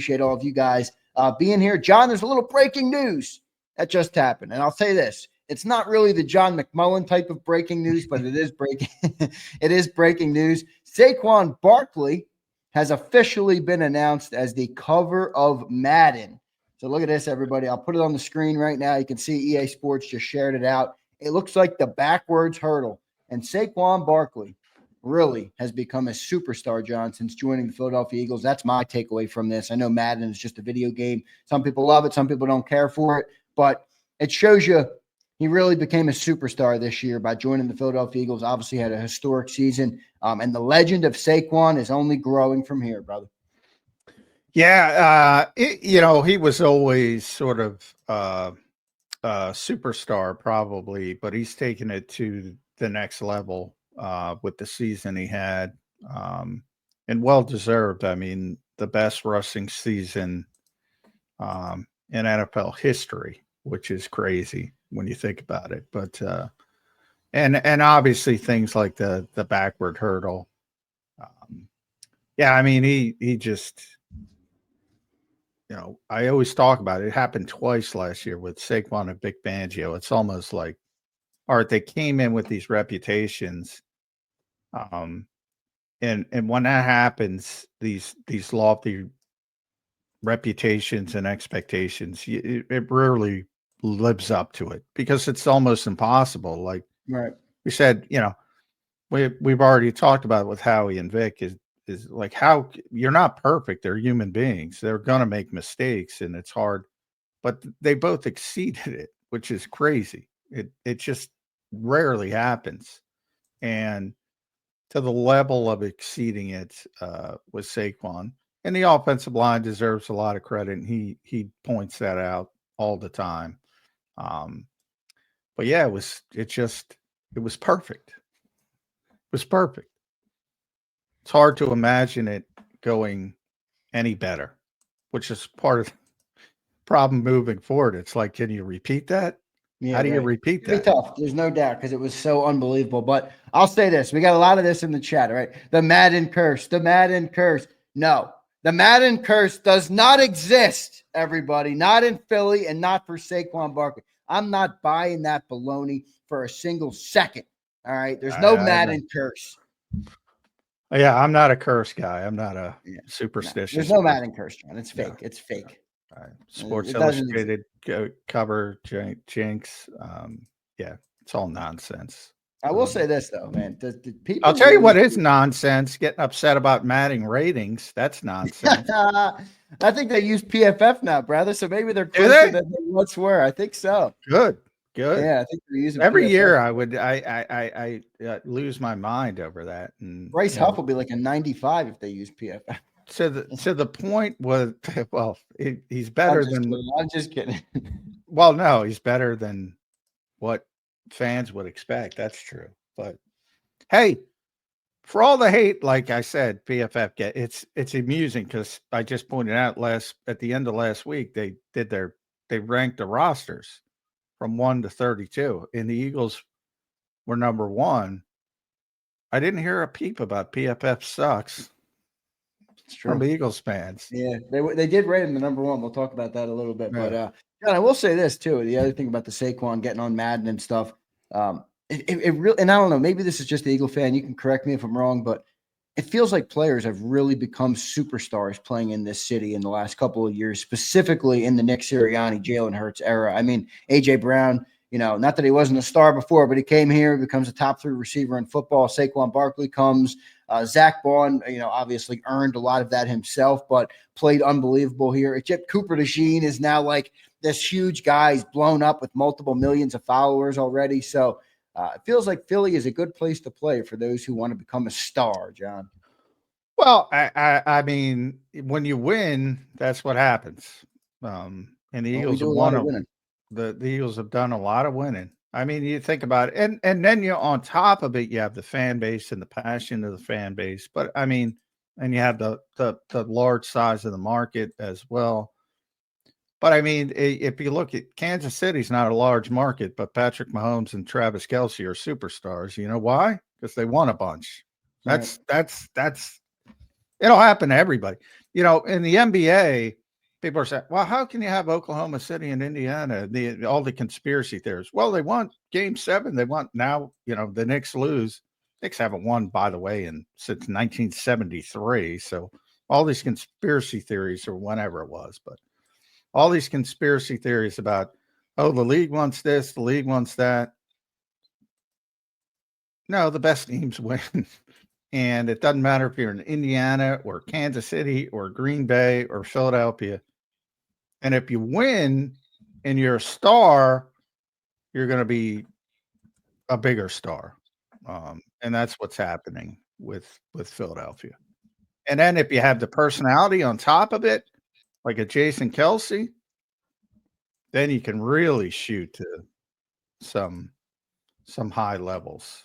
appreciate all of you guys being here. John, there's a little breaking news that just happened. And I'll say this. It's not really the John McMullen type of breaking news, but it is breaking. It is breaking news. Saquon Barkley has officially been announced as the cover of Madden. So look at this, everybody. I'll put it on the screen right now. You can see EA Sports just shared it out. It looks like the backwards hurdle. And Saquon Barkley really has become a superstar, John, since joining the Philadelphia Eagles. That's my takeaway from this. I know Madden is just a video game. Some people love it. Some people don't care for it. But it shows you he really became a superstar this year by joining the Philadelphia Eagles. Obviously had a historic season. And the legend of Saquon is only growing from here, brother. Yeah. He was always sort of a superstar probably, but he's taken it to the next level with the season he had. And well-deserved. I mean, the best rushing season in NFL history, which is crazy when you think about it. But and obviously things like the backward hurdle. I mean, he just, I always talk about it. It happened twice last year with Saquon and Vic Fangio. It's almost like, all right, they came in with these reputations. And when that happens, these lofty reputations and expectations, it rarely lives up to it because it's almost impossible. Like we said, we've already talked about it with Howie and Vic is like how you're not perfect. They're human beings. They're going to make mistakes and it's hard, but they both exceeded it, which is crazy. It just rarely happens. And to the level of exceeding it with Saquon. And the offensive line deserves a lot of credit, and he points that out all the time. But yeah, it was perfect. It was perfect. It's hard to imagine it going any better, which is part of the problem moving forward. It's like, can you repeat that? Yeah, how do you repeat that? It'd be tough. There's no doubt because it was so unbelievable. But I'll say this. We got a lot of this in the chat, right? The Madden curse. The Madden curse. No. The Madden curse does not exist, everybody. Not in Philly and not for Saquon Barkley. I'm not buying that baloney for a single second. All right? There's no Madden curse. Yeah, I'm not a curse guy. I'm not a superstitious. There's no Madden curse, John. It's fake. Yeah. It's fake. Sports Illustrated cover jinx. It's all nonsense. I will say this though, man. People I'll tell you what is nonsense. Getting upset about Madden ratings. That's nonsense. I think they use PFF now, brother. So maybe they're closer than they once were. I think so. Good. Yeah, I think they're using every PFF. year. I lose my mind over that. And Bryce Huff will be like a 95 if they use PFF. To the point was, well, he's better than. I'm just kidding. Well, no, he's better than what fans would expect. That's true. But hey, for all the hate, like I said, PFF it's amusing because I just pointed out at the end of last week they ranked the rosters from 1 to 32, and the Eagles were number 1. I didn't hear a peep about PFF sucks. From Eagles fans. Yeah, they did rate him the number 1. We'll talk about that a little bit. But John, I will say this too. The other thing about the Saquon getting on Madden and stuff, it really, and I don't know, maybe this is just the Eagle fan. You can correct me if I'm wrong, but it feels like players have really become superstars playing in this city in the last couple of years, specifically in the Nick Sirianni, Jalen Hurts era. I mean, AJ Brown, not that he wasn't a star before, but he came here, becomes a top 3 receiver in football. Saquon Barkley comes. Zach Bond, obviously earned a lot of that himself, but played unbelievable here. Cooper DeJean is now like this huge guy. He's blown up with multiple millions of followers already. So it feels like Philly is a good place to play for those who want to become a star, John. Well, I mean, when you win, that's what happens. And the Eagles have won. The Eagles have done a lot of winning. I mean, you think about it, and then on top of it, you have the fan base and the passion of the fan base. But I mean, and you have the large size of the market as well. But I mean, if you look at Kansas City's not a large market, but Patrick Mahomes and Travis Kelce are superstars. You know why? Because they won a bunch. That's it'll happen to everybody. you know, in the NBA, people are saying, well, how can you have Oklahoma City and Indiana, all the conspiracy theories? Well, they want game 7. They want now, you know, the Knicks lose. Knicks haven't won, by the way, since 1973. So all these conspiracy theories, or whenever it was, but all these conspiracy theories about, oh, the league wants this, the league wants that. No, the best teams win. And it doesn't matter if you're in Indiana or Kansas City or Green Bay or Philadelphia. And if you win and you're a star, you're going to be a bigger star. And that's what's happening with Philadelphia. And then if you have the personality on top of it, like a Jason Kelsey, then you can really shoot to some high levels.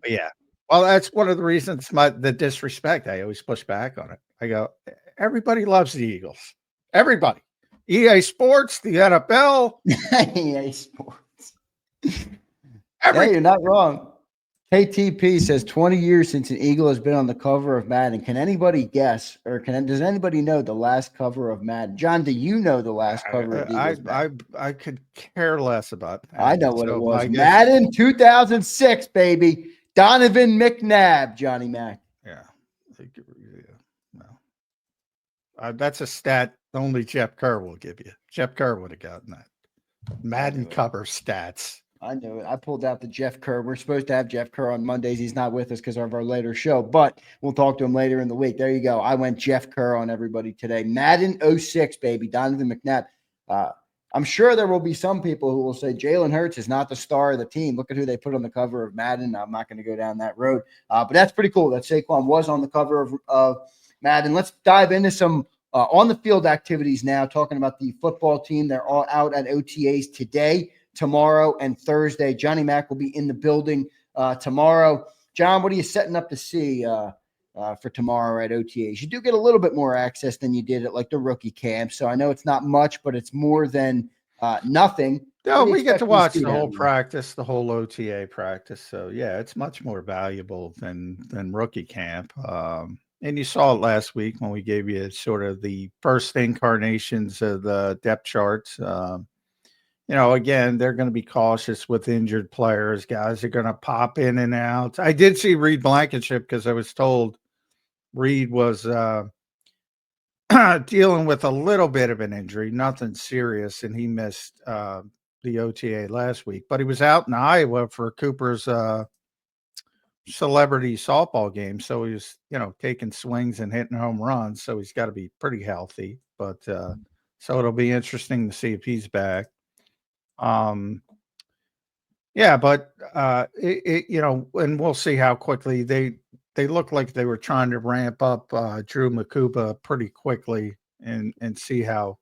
But yeah, well, that's one of the reasons the disrespect. I always push back on it. I go, everybody loves the Eagles. Everybody. EA Sports, the NFL. EA Sports. Hey, you're not wrong. KTP says 20 years since an Eagle has been on the cover of Madden. Can anybody guess, or does anybody know the last cover of Madden? John, do you know the last cover of Eagles? I could care less about that. I know what it was. Madden 2006, baby. Donovan McNabb, Johnny Mac. Yeah. No. That's a stat only Jeff Kerr will give you. Jeff Kerr would have gotten that. Madden cover stats. I knew it. I pulled out the Jeff Kerr. We're supposed to have Jeff Kerr on Mondays. He's not with us because of our later show, but we'll talk to him later in the week. There you go. I went Jeff Kerr on everybody today. Madden 06, baby. Donovan McNabb. I'm sure there will be some people who will say Jalen Hurts is not the star of the team. Look at who they put on the cover of Madden. I'm not going to go down that road. But that's pretty cool that Saquon was on the cover of Madden. Let's dive into some on-the-field activities now, talking about the football team. They're all out at OTAs today, tomorrow, and Thursday. Johnny Mac will be in the building tomorrow. John, what are you setting up to see for tomorrow at OTAs? You do get a little bit more access than you did at like the rookie camp. So I know it's not much, but it's more than nothing. No, we get to watch the whole practice, the whole OTA practice. So yeah, it's much more valuable than rookie camp. And you saw it last week when we gave you sort of the first incarnations of the depth charts. You know, again, they're going to be cautious with injured players. Guys are going to pop in and out. I did see Reed Blankenship because I was told Reed was dealing with a little bit of an injury, nothing serious, and he missed the OTA last week. But he was out in Iowa for Cooper's celebrity softball game, so he was, you know, taking swings and hitting home runs. So he's got to be pretty healthy. But so it'll be interesting to see if he's back. Yeah, but you know, and we'll see how quickly they look like they were trying to ramp up Drew Makuba pretty quickly and see how